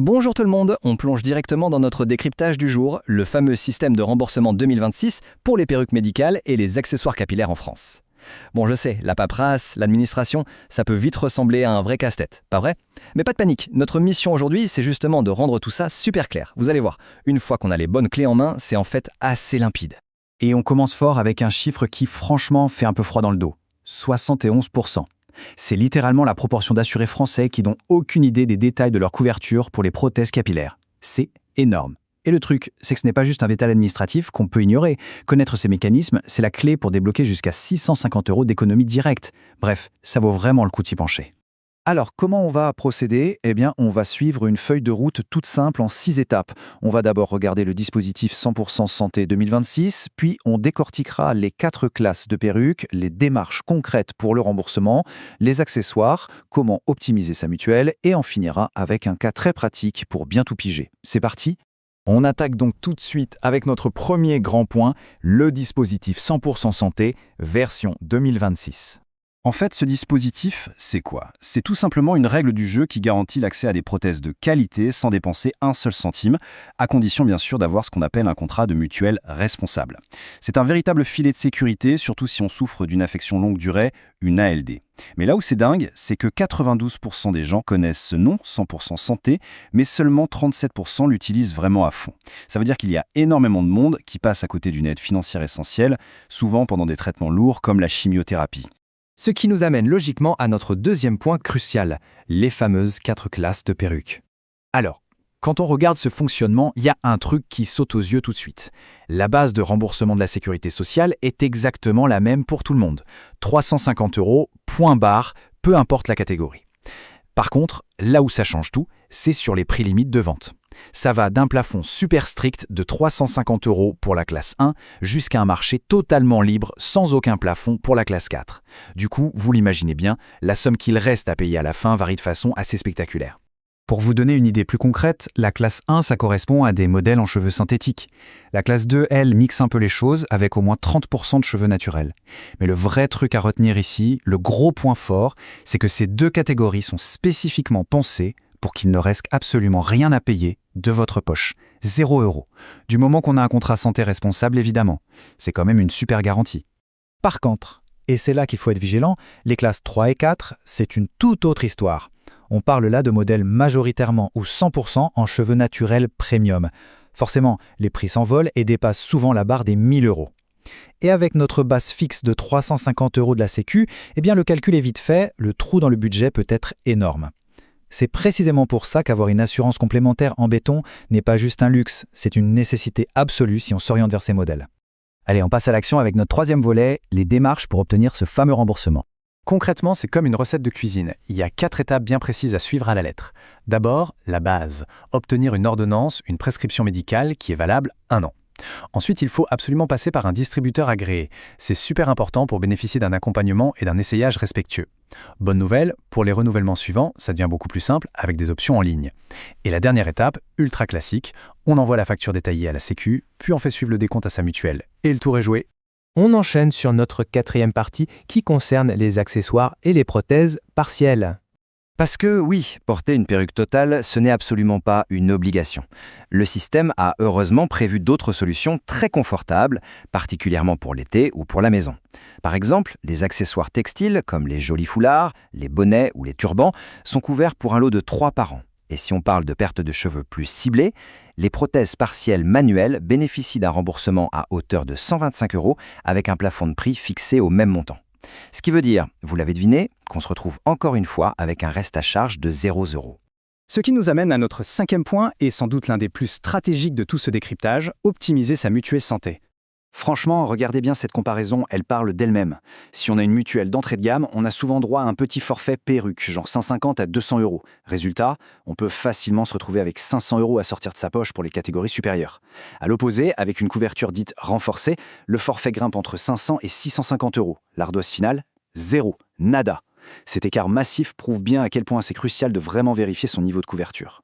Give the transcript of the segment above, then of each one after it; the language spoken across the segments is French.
Bonjour tout le monde, on plonge directement dans notre décryptage du jour, le fameux système de remboursement 2026 pour les perruques médicales et les accessoires capillaires en France. Bon, je sais, la paperasse, l'administration, ça peut vite ressembler à un vrai casse-tête, pas vrai? Mais pas de panique, notre mission aujourd'hui, c'est justement de rendre tout ça super clair. Vous allez voir, une fois qu'on a les bonnes clés en main, c'est en fait assez limpide. Et on commence fort avec un chiffre qui franchement fait un peu froid dans le dos. 71%. C'est littéralement la proportion d'assurés français qui n'ont aucune idée des détails de leur couverture pour les prothèses capillaires. C'est énorme. Et le truc, c'est que ce n'est pas juste un détail administratif qu'on peut ignorer. Connaître ces mécanismes, c'est la clé pour débloquer jusqu'à 650 € d'économie directe. Bref, ça vaut vraiment le coup de s'y pencher. Alors, comment on va procéder? Eh bien, on va suivre une feuille de route toute simple en 6 étapes. On va d'abord regarder le dispositif 100% santé 2026, puis on décortiquera les 4 classes de perruques, les démarches concrètes pour le remboursement, les accessoires, comment optimiser sa mutuelle, et on finira avec un cas très pratique pour bien tout piger. C'est parti? On attaque donc tout de suite avec notre premier grand point, le dispositif 100% santé, version 2026. En fait, ce dispositif, c'est quoi? C'est tout simplement une règle du jeu qui garantit l'accès à des prothèses de qualité sans dépenser un seul centime, à condition bien sûr d'avoir ce qu'on appelle un contrat de mutuelle responsable. C'est un véritable filet de sécurité, surtout si on souffre d'une affection longue durée, une ALD. Mais là où c'est dingue, c'est que 92% des gens connaissent ce nom, 100% santé, mais seulement 37% l'utilisent vraiment à fond. Ça veut dire qu'il y a énormément de monde qui passe à côté d'une aide financière essentielle, souvent pendant des traitements lourds comme la chimiothérapie. Ce qui nous amène logiquement à notre deuxième point crucial, les fameuses 4 classes de perruques. Alors, quand on regarde ce fonctionnement, il y a un truc qui saute aux yeux tout de suite. La base de remboursement de la sécurité sociale est exactement la même pour tout le monde. 350 €, point barre, peu importe la catégorie. Par contre, là où ça change tout, c'est sur les prix limites de vente. Ça va d'un plafond super strict de 350 € pour la classe 1 jusqu'à un marché totalement libre sans aucun plafond pour la classe 4. Du coup, vous l'imaginez bien, la somme qu'il reste à payer à la fin varie de façon assez spectaculaire. Pour vous donner une idée plus concrète, la classe 1, ça correspond à des modèles en cheveux synthétiques. La classe 2, elle, mixe un peu les choses avec au moins 30% de cheveux naturels. Mais le vrai truc à retenir ici, le gros point fort, c'est que ces deux catégories sont spécifiquement pensées pour qu'il ne reste absolument rien à payer de votre poche. 0 €. Du moment qu'on a un contrat santé responsable, évidemment. C'est quand même une super garantie. Par contre, et c'est là qu'il faut être vigilant, les classes 3 et 4, c'est une toute autre histoire. On parle là de modèles majoritairement ou 100% en cheveux naturels premium. Forcément, les prix s'envolent et dépassent souvent la barre des 1 000 €. Et avec notre base fixe de 350 € de la Sécu, eh bien le calcul est vite fait, le trou dans le budget peut être énorme. C'est précisément pour ça qu'avoir une assurance complémentaire en béton n'est pas juste un luxe, c'est une nécessité absolue si on s'oriente vers ces modèles. Allez, on passe à l'action avec notre troisième volet, les démarches pour obtenir ce fameux remboursement. Concrètement, c'est comme une recette de cuisine. Il y a 4 étapes bien précises à suivre à la lettre. D'abord, la base. Obtenir une ordonnance, une prescription médicale qui est valable 1 an. Ensuite, il faut absolument passer par un distributeur agréé. C'est super important pour bénéficier d'un accompagnement et d'un essayage respectueux. Bonne nouvelle, pour les renouvellements suivants, ça devient beaucoup plus simple avec des options en ligne. Et la dernière étape, ultra classique, on envoie la facture détaillée à la Sécu, puis on fait suivre le décompte à sa mutuelle. Et le tour est joué. On enchaîne sur notre 4e partie qui concerne les accessoires et les prothèses partielles. Parce que oui, porter une perruque totale, ce n'est absolument pas une obligation. Le système a heureusement prévu d'autres solutions très confortables, particulièrement pour l'été ou pour la maison. Par exemple, les accessoires textiles comme les jolis foulards, les bonnets ou les turbans sont couverts pour un lot de 3 par an. Et si on parle de perte de cheveux plus ciblée, les prothèses partielles manuelles bénéficient d'un remboursement à hauteur de 125 € avec un plafond de prix fixé au même montant. Ce qui veut dire, vous l'avez deviné, qu'on se retrouve encore une fois avec un reste à charge de 0 €. Ce qui nous amène à notre 5e point et sans doute l'un des plus stratégiques de tout ce décryptage, optimiser sa mutuelle santé. Franchement, regardez bien cette comparaison, elle parle d'elle-même. Si on a une mutuelle d'entrée de gamme, on a souvent droit à un petit forfait perruque, genre 150 à 200 €. Résultat, on peut facilement se retrouver avec 500 € à sortir de sa poche pour les catégories supérieures. À l'opposé, avec une couverture dite renforcée, le forfait grimpe entre 500 et 650 €. L'ardoise finale, 0, nada. Cet écart massif prouve bien à quel point c'est crucial de vraiment vérifier son niveau de couverture.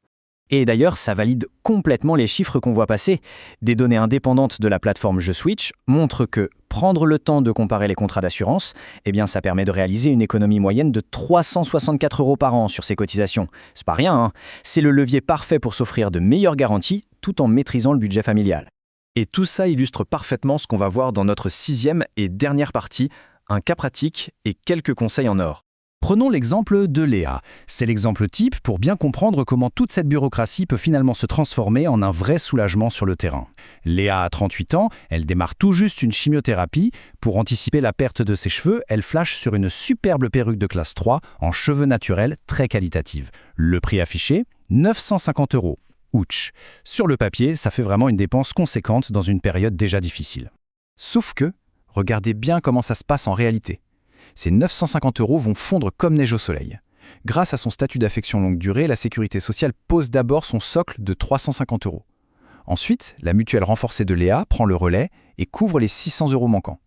Et d'ailleurs, ça valide complètement les chiffres qu'on voit passer. Des données indépendantes de la plateforme Je Switch montrent que Prendre le temps de comparer les contrats d'assurance, eh bien ça permet de réaliser une économie moyenne de 364 € par an sur ces cotisations. C'est pas rien, hein. C'est le levier parfait pour s'offrir de meilleures garanties tout en maîtrisant le budget familial. Et tout ça illustre parfaitement ce qu'on va voir dans notre 6e et dernière partie, un cas pratique et quelques conseils en or. Prenons l'exemple de Léa. C'est l'exemple type pour bien comprendre comment toute cette bureaucratie peut finalement se transformer en un vrai soulagement sur le terrain. Léa a 38 ans, elle démarre tout juste une chimiothérapie. Pour anticiper la perte de ses cheveux, elle flash sur une superbe perruque de classe 3 en cheveux naturels très qualitative. Le prix affiché, 950 €. Ouch. Sur le papier, ça fait vraiment une dépense conséquente dans une période déjà difficile. Sauf que, regardez bien comment ça se passe en réalité. Ces 950 € vont fondre comme neige au soleil. Grâce à son statut d'affection longue durée, la sécurité sociale pose d'abord son socle de 350 €. Ensuite, la mutuelle renforcée de Léa prend le relais et couvre les 600 € manquants.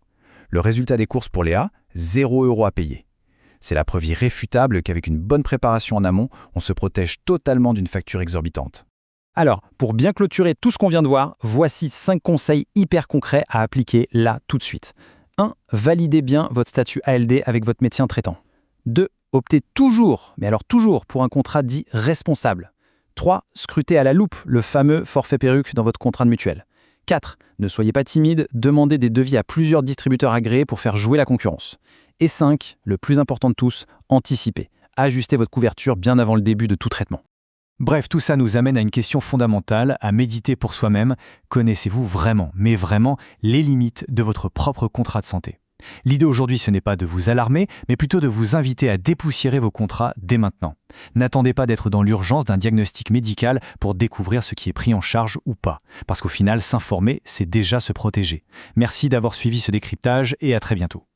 Le résultat des courses pour Léa, 0 € à payer. C'est la preuve irréfutable qu'avec une bonne préparation en amont, on se protège totalement d'une facture exorbitante. Alors, pour bien clôturer tout ce qu'on vient de voir, voici 5 conseils hyper concrets à appliquer là tout de suite. 1. Validez bien votre statut ALD avec votre médecin traitant. 2. Optez toujours, mais alors toujours, pour un contrat dit responsable. 3. Scrutez à la loupe le fameux forfait perruque dans votre contrat de mutuelle. 4. Ne soyez pas timide, demandez des devis à plusieurs distributeurs agréés pour faire jouer la concurrence. Et 5. Le plus important de tous, anticipez. Ajustez votre couverture bien avant le début de tout traitement. Bref, tout ça nous amène à une question fondamentale, à méditer pour soi-même. Connaissez-vous vraiment, mais vraiment, les limites de votre propre contrat de santé? L'idée aujourd'hui, ce n'est pas de vous alarmer, mais plutôt de vous inviter à dépoussiérer vos contrats dès maintenant. N'attendez pas d'être dans l'urgence d'un diagnostic médical pour découvrir ce qui est pris en charge ou pas. Parce qu'au final, s'informer, c'est déjà se protéger. Merci d'avoir suivi ce décryptage et à très bientôt.